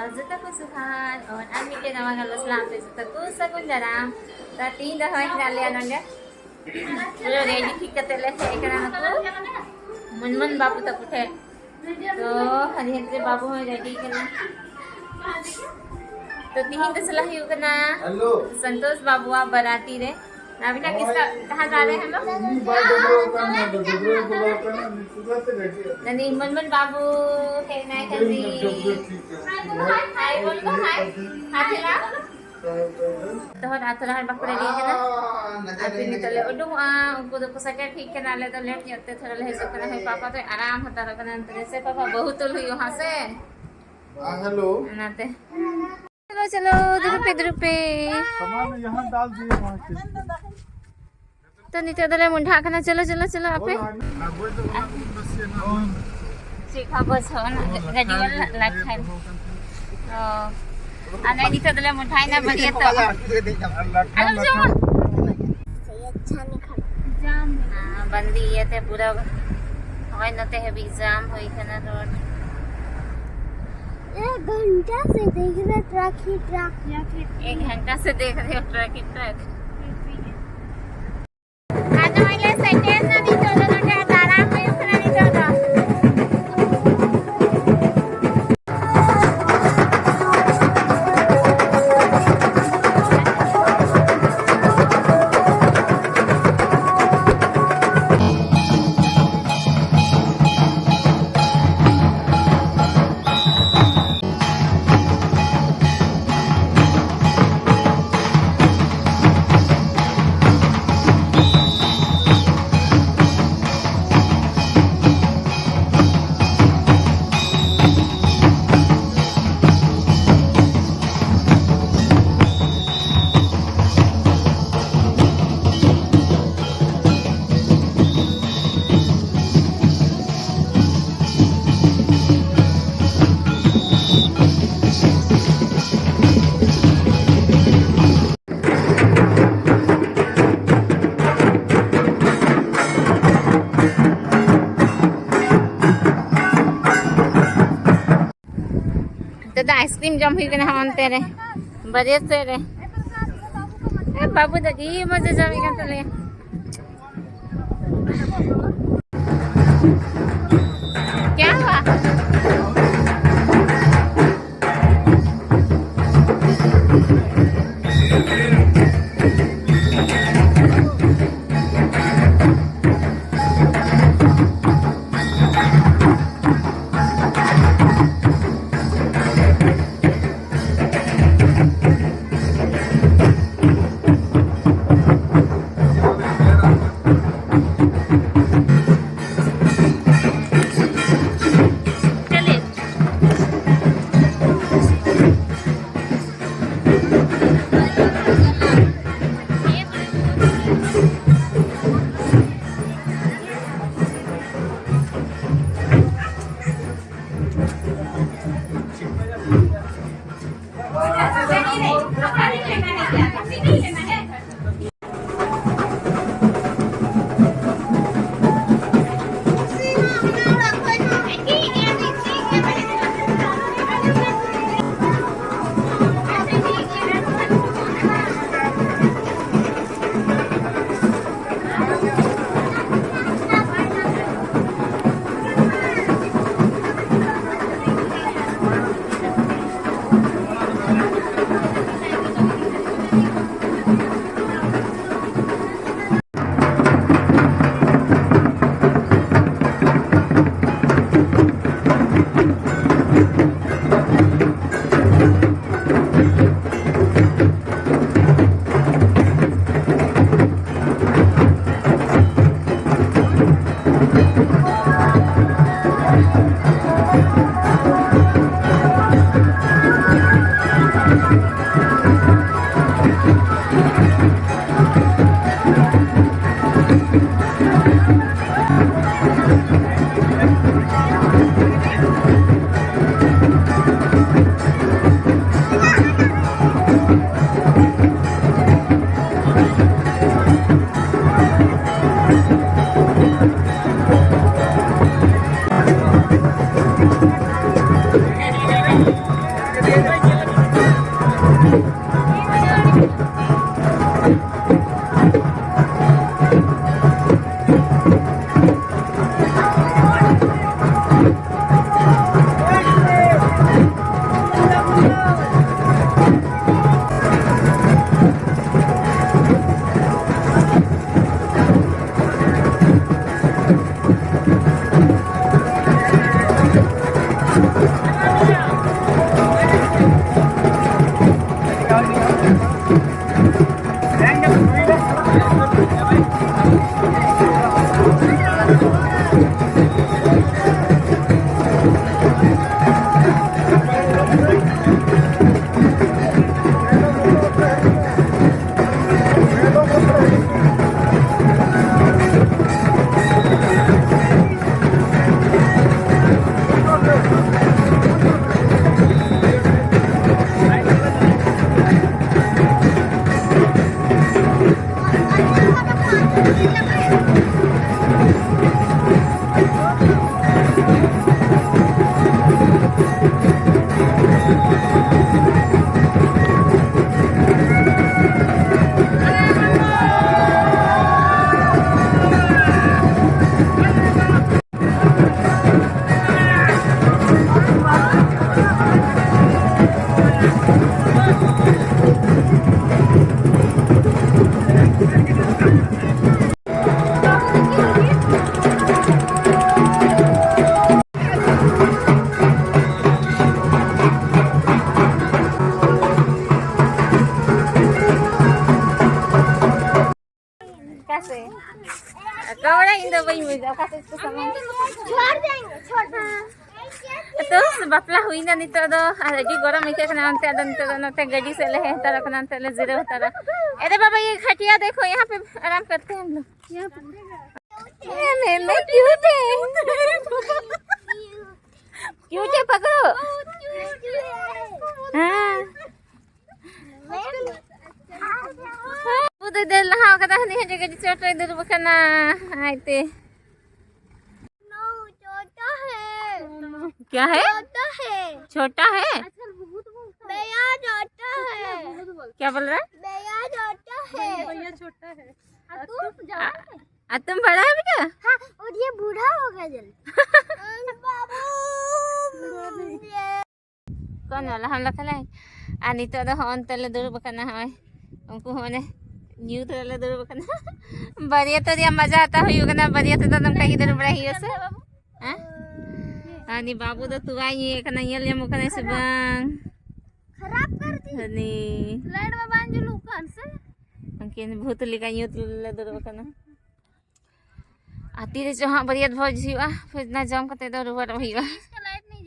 जुता को सुखान और आमी के नवा गलो सलाम पे जुता को सगुन दराम ता तीन दहाय डाले आनंदे पूरा रेडी ठीक करते ले है करा नको मनमन बाबू तक उठे तो हरी हरी बाबू में रेडी करना तो तीन दसला ही करना हेलो संतोष बाबू आप बराती रे अभी ना किसका कहाँ जा रहे हैं हम लोग नहीं मनमन बाबू है ना कभी हाय बोल को हाय हाथ हिला तो रात रात बकरे लिए ना अभी निकले उडू उनको तो सके ठीक के नाले तो लेट जाते थोड़ा ले सकते हैं पापा तो आराम होता रहता है अंतर से पापा बहुत तो हुई वहाँ से हेलो नाते चलो चलो रुपए सामान यहाँ डाल दिए वहाँ से तो नीचे दले मुंडा खाना चलो चलो चलो आपे सीखा बस हो ना गाड़ी वाला लाइट है आने नीचे दले मुंडा ना बढ़िया तो अलग जो अच्छा नहीं खा जाम बंदी ये थे पूरा होय नते है भी जाम होई खाना रोड एक घंटा से देख रहे ट्रक ही ट्रक एक घंटा से देख रहे हो ट्रक ही ट्रक खाना वाले सेटेल ना नहीं तो लोग आराम में खाना नहीं तो तो आइसक्रीम जम हुई ना हम तेरे बजे से रे बाबू दगी मजे जमेगा तो ले क्या हुआ कैसे कवड़ा इंदो भाई मुझे कैसे इसको समझ छोड़ देंगे छोड़ तो बपला हुई ना नितो दो अजी गरम इके कना अंते अदन तो नते गाड़ी से ले तारा कना अंते ले जीरो तारा अरे बाबा ये खटिया देखो यहाँ पे आराम करते हैं हम लोग ये मैं क्यूट है क्यूट है पकड़ो हाँ उधर दल हाँ कदा नहीं है जगह छोटा इधर बकना आते छोटा है क्या है छोटा है छोटा है भैया छोटा है क्या बोल रहा है भैया छोटा है भैया छोटा है तुम बड़ा है बेटा हाँ और ये बूढ़ा हो गया जल्दी बाबू कौन वाला हम लोग खलाए आनी तो हन तले दूर बकना है उनको होने न्यू तले दूर बकना बढ़िया तो दिया मजा आता हुई ना बढ़िया तो तुम कहीं दूर बड़ा ही से हां आनी बाबू तो तू आई एक ना ये ले मुकने से बंग खराब कर दी नी लाइट में बांध जो लुकान से उनके भूतली का न्यू तले दूर बकना आती रे जो हां बढ़िया भोज हुआ फिर ना जम कते दूर हुआ इसका लाइट नहीं